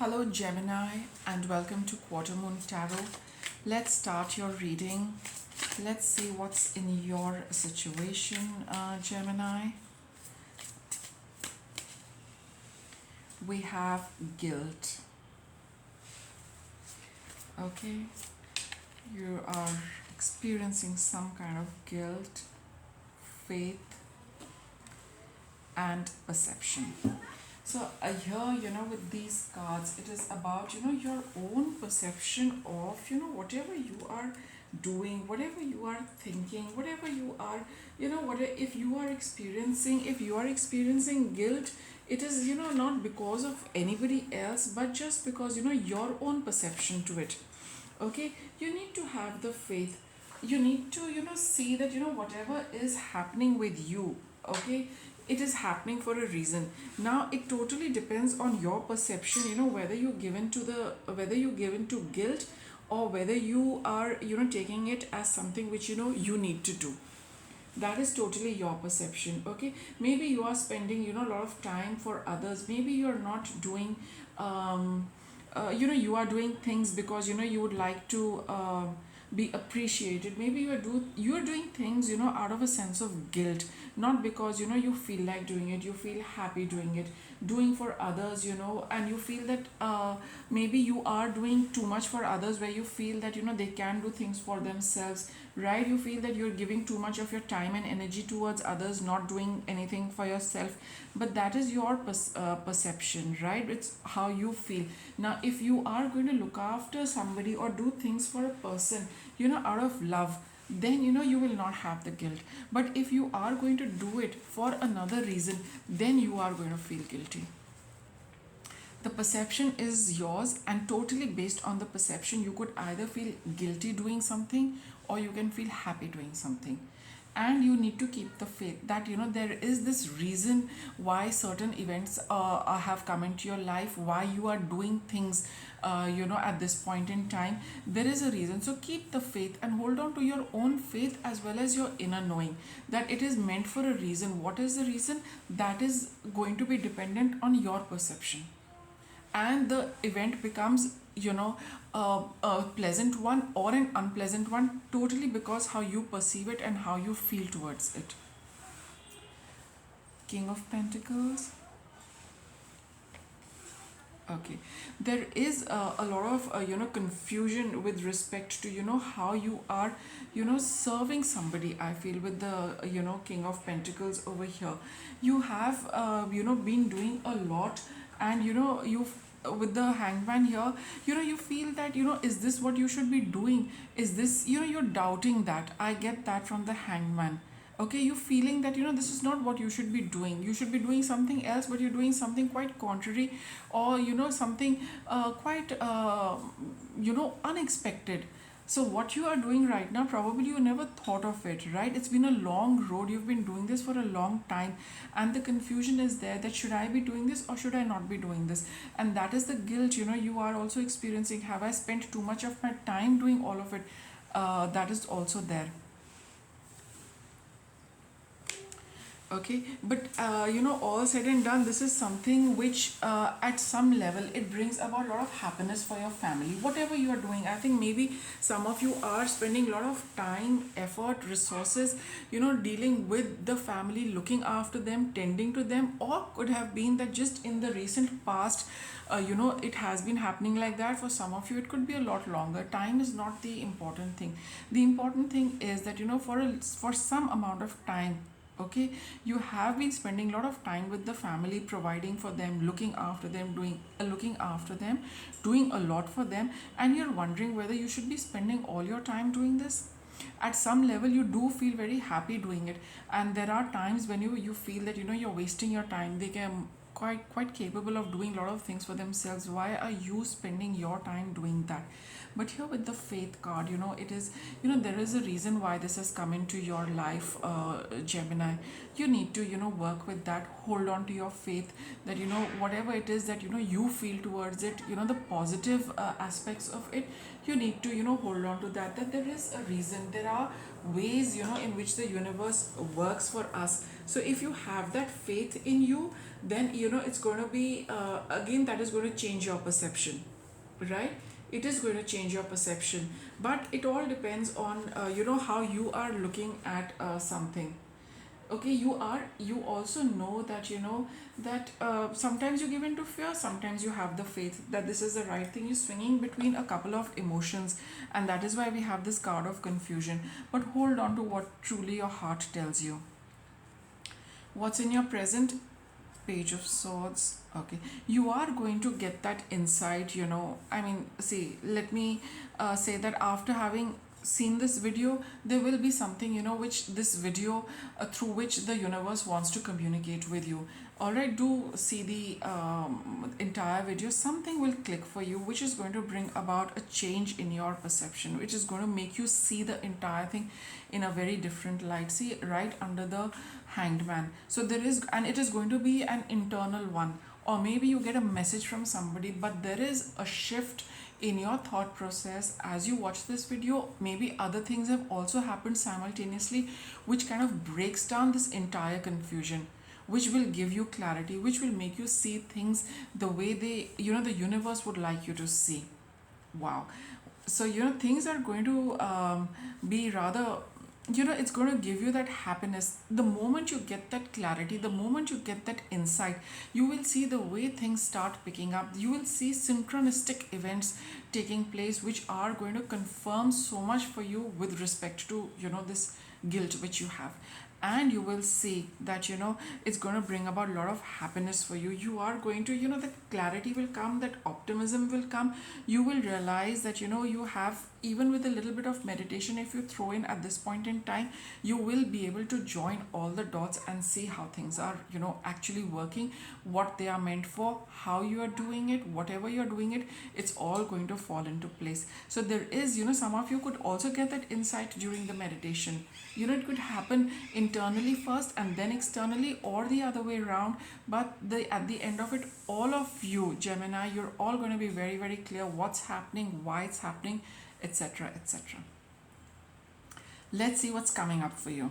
Hello, Gemini, and welcome to Quarter Moon Tarot. Let's start your reading. Let's see what's in your situation, Gemini. We have guilt. Okay, you are experiencing some kind of guilt, faith, and perception. So here, with these cards, it is about, your own perception of, whatever you are doing, whatever you are thinking, whatever you are, if you are experiencing guilt, it is, not because of anybody else, but just because, your own perception to it. Okay, you need to have the faith. You need to, see that, whatever is happening with you, okay, it is happening for a reason. Now it totally depends on your perception, whether you give in to whether you give in to guilt, or whether you are, taking it as something which, you need to do. That is totally your perception. Okay, maybe you are spending, a lot of time for others. Maybe you're not doing you are doing things because, you would like to be appreciated. Maybe you are doing things, out of a sense of guilt, not because, you feel like doing it, you feel happy doing it, doing for others, and you feel that maybe you are doing too much for others, where you feel that, they can do things for themselves, right? You feel that you're giving too much of your time and energy towards others, not doing anything for yourself. But that is your perception, right? It's how you feel. Now if you are going to look after somebody or do things for a person, out of love, then, you will not have the guilt. But if you are going to do it for another reason, then you are going to feel guilty. The perception is yours, and totally based on the perception, you could either feel guilty doing something, or you can feel happy doing something. And you need to keep the faith that, there is this reason why certain events have come into your life, why you are doing things, at this point in time. There is a reason. So keep the faith and hold on to your own faith, as well as your inner knowing that it is meant for a reason. What is the reason? That is going to be dependent on your perception, and the event becomes, a pleasant one or an unpleasant one, totally because how you perceive it and how you feel towards it. King of Pentacles. Okay, there is a lot of confusion with respect to, how you are, serving somebody. I feel with the, King of Pentacles over here, you have been doing a lot, and, you've with the Hangman here, you feel that, is this what you should be doing? Is this, you're doubting that. I get that from the Hangman. Okay, you feeling that, this is not what you should be doing. You should be doing something else, but you're doing something quite contrary, or, something quite unexpected. So what you are doing right now, probably you never thought of it, right? It's been a long road. You've been doing this for a long time, and the confusion is there that should I be doing this or should I not be doing this? And that is the guilt, you are also experiencing. Have I spent too much of my time doing all of it? That is also there. Okay, but all said and done, this is something which at some level it brings about a lot of happiness for your family, whatever you are doing. I think maybe some of you are spending a lot of time, effort, resources, dealing with the family, looking after them, tending to them, or could have been that just in the recent past, it has been happening like that. For some of you it could be a lot longer. Time is not the important thing. The important thing is that, for some amount of time, okay, you have been spending a lot of time with the family, providing for them, looking after them, doing a lot for them, and you're wondering whether you should be spending all your time doing this. At some level you do feel very happy doing it, and there are times when you feel that, you're wasting your time. They can quite capable of doing a lot of things for themselves. Why are you spending your time doing that? But here with the faith card, it is, there is a reason why this has come into your life, Gemini. You need to, work with that. Hold on to your faith that, whatever it is that, you feel towards it, the positive aspects of it, you need to, hold on to that there is a reason. There are ways, in which the universe works for us, So if you have that faith in you, then it's going to be again, that is going to change your perception, right? It is going to change your perception. But it all depends on how you are looking at something. Okay, you also know that sometimes you give into fear, sometimes you have the faith that this is the right thing. You're swinging between a couple of emotions, and that is why we have this card of confusion. But hold on to what truly your heart tells you. What's in your present? Page of Swords. Okay, you are going to get that insight. I mean, see, let me say that after having seen this video, there will be something which this video through which the universe wants to communicate with you. All right, do see the entire video. Something will click for you, which is going to bring about a change in your perception, which is going to make you see the entire thing in a very different light. See, right under the Hanged Man. So there is, and it is going to be an internal one, or maybe you get a message from somebody, but there is a shift in your thought process as you watch this video. Maybe other things have also happened simultaneously, which kind of breaks down this entire confusion, which will give you clarity, which will make you see things the way the universe would like you to see. Wow. So things are going to be rather, it's going to give you that happiness. The moment you get that clarity, the moment you get that insight, you will see the way things start picking up. You will see synchronistic events taking place, which are going to confirm so much for you with respect to this guilt which you have. And you will see that it's going to bring about a lot of happiness for you. You are going to, that clarity will come, that optimism will come. You will realize that you have, even with a little bit of meditation, if you throw in at this point in time, you will be able to join all the dots and see how things are actually working, what they are meant for, how you are doing it, whatever you are doing it, it's all going to fall into place. So there is, some of you could also get that insight during the meditation. It could happen internally first and then externally, or the other way around. But at the end of it, all of you Gemini, you're all going to be very, very clear what's happening, why it's happening, etc., etc. Let's see what's coming up for you.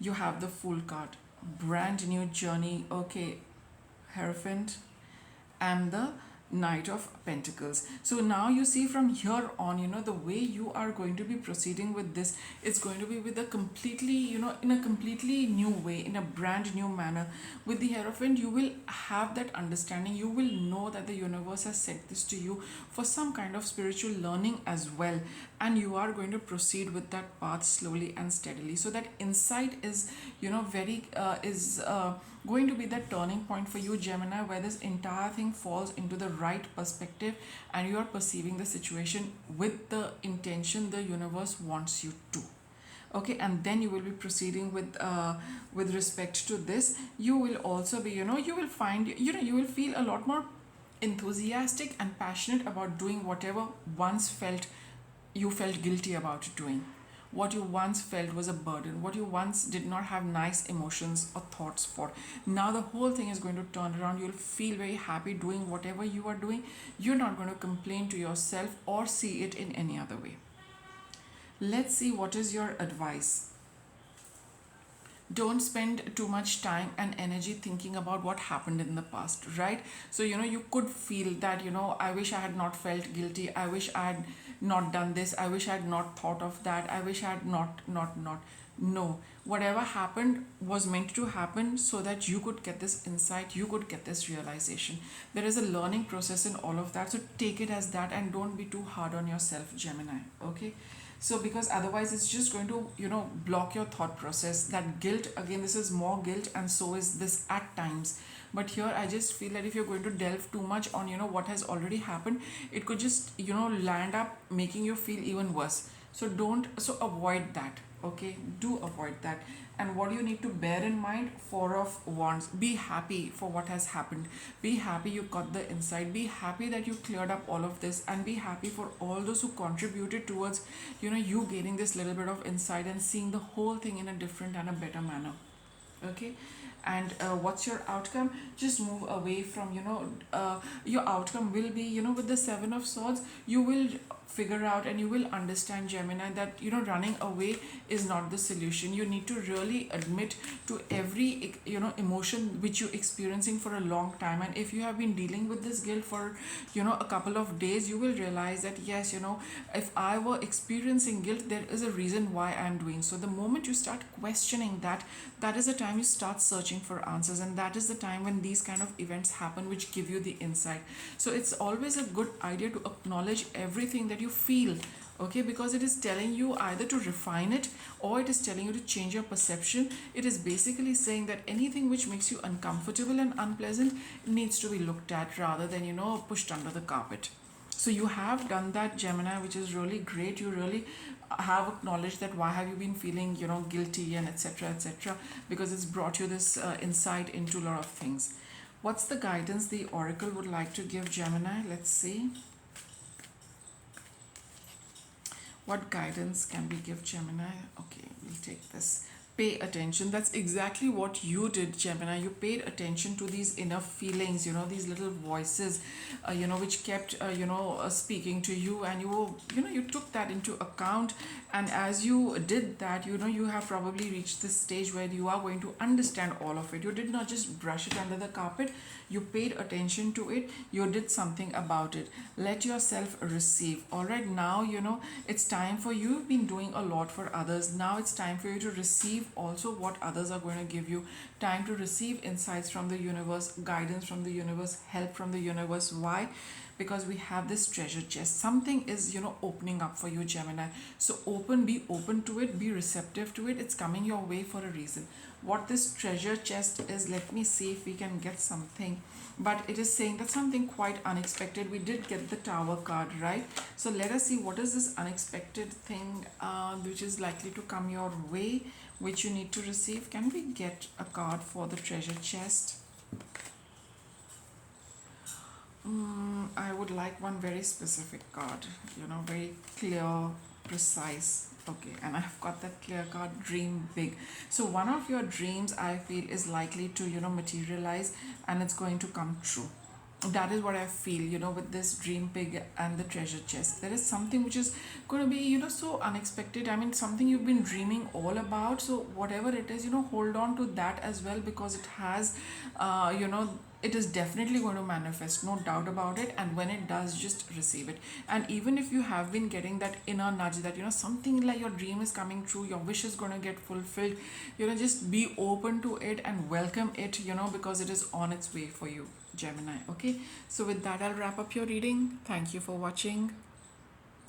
You have the Fool card, brand new journey. Okay, Hierophant, and the Knight of Pentacles. So now you see from here on, the way you are going to be proceeding with this, it's going to be with a completely, in a completely new way, in a brand new manner. With the Hierophant, you will have that understanding. You will know that the universe has sent this to you for some kind of spiritual learning as well. And you are going to proceed with that path slowly and steadily. So that insight is, going to be that turning point for you, Gemini, where this entire thing falls into the right perspective and you are perceiving the situation with the intention the universe wants you to. Okay, and then you will be proceeding with respect to this. You will also be, you will find, you will feel a lot more enthusiastic and passionate about doing whatever you felt guilty about doing. What you once felt was a burden, what you once did not have nice emotions or thoughts for. Now the whole thing is going to turn around. You'll feel very happy doing whatever you are doing. You're not going to complain to yourself or see it in any other way. Let's see what is your advice. Don't spend too much time and energy thinking about what happened in the past, right? So you could feel that I wish I had not felt guilty, I wish I had not done this, I wish I had not thought of that, I wish I had not. No, whatever happened was meant to happen so that you could get this insight, you could get this realization. There is a learning process in all of that, so take it as that and don't be too hard on yourself, Gemini. Okay, so because otherwise it's just going to block your thought process. That guilt, again, this is more guilt, and so is this at times. But here I just feel that if you're going to delve too much on what has already happened, it could just land up making you feel even worse. So avoid that. Okay, do avoid that. And what you need to bear in mind, Four of Wands, be happy for what has happened, be happy you got the insight, be happy that you cleared up all of this, and be happy for all those who contributed towards you gaining this little bit of insight and seeing the whole thing in a different and a better manner. Okay, And what's your outcome? Just move away from, your outcome will be, with the Seven of Swords, you will figure out and you will understand, Gemini, that running away is not the solution. You need to really admit to every emotion which you're experiencing for a long time. And if you have been dealing with this guilt for a couple of days, you will realize that yes, if I were experiencing guilt, there is a reason why I'm doing so. The moment you start questioning that, that is the time you start searching for answers, and that is the time when these kind of events happen which give you the insight. So it's always a good idea to acknowledge everything that you feel, okay, because it is telling you either to refine it or it is telling you to change your perception. It is basically saying that anything which makes you uncomfortable and unpleasant needs to be looked at rather than pushed under the carpet. So you have done that, Gemini, which is really great. You really have acknowledged that why have you been feeling guilty and etc etc, because it's brought you this insight into a lot of things. What's the guidance the oracle would like to give, Gemini? Let's see. What guidance can we give, Gemini? Okay, we'll take this. Pay attention. That's exactly what you did, Gemini. You paid attention to these inner feelings, these little voices, which kept, speaking to you, and you took that into account. And as you did that, you have probably reached this stage where you are going to understand all of it. You did not just brush it under the carpet. You paid attention to it. You did something about it. Let yourself receive. All right, now it's time for you. You've been doing a lot for others. Now it's time for you to receive also what others are going to give you. Time to receive insights from the universe, guidance from the universe, help from the universe. Why? Because we have this treasure chest. Something is opening up for you, Gemini. So be open to it, be receptive to it. It's coming your way for a reason. What this treasure chest is, let me see if we can get something. But it is saying that something quite unexpected. We did get the Tower card, right? So let us see what is this unexpected thing which is likely to come your way, which you need to receive. Can we get a card for the treasure chest? I would like one very specific card, very clear, precise. Okay, and I've got that clear card, dream big. So one of your dreams, I feel, is likely to, materialize, and it's going to come true. That is what I feel, with this dream big and the treasure chest. There is something which is going to be, so unexpected. I mean, something you've been dreaming all about. So whatever it is, hold on to that as well, because it has, it is definitely going to manifest, no doubt about it. And when it does, just receive it. And even if you have been getting that inner nudge that something like your dream is coming true, your wish is going to get fulfilled, just be open to it and welcome it, because it is on its way for you, Gemini. Okay, so with that, I'll wrap up your reading. Thank you for watching.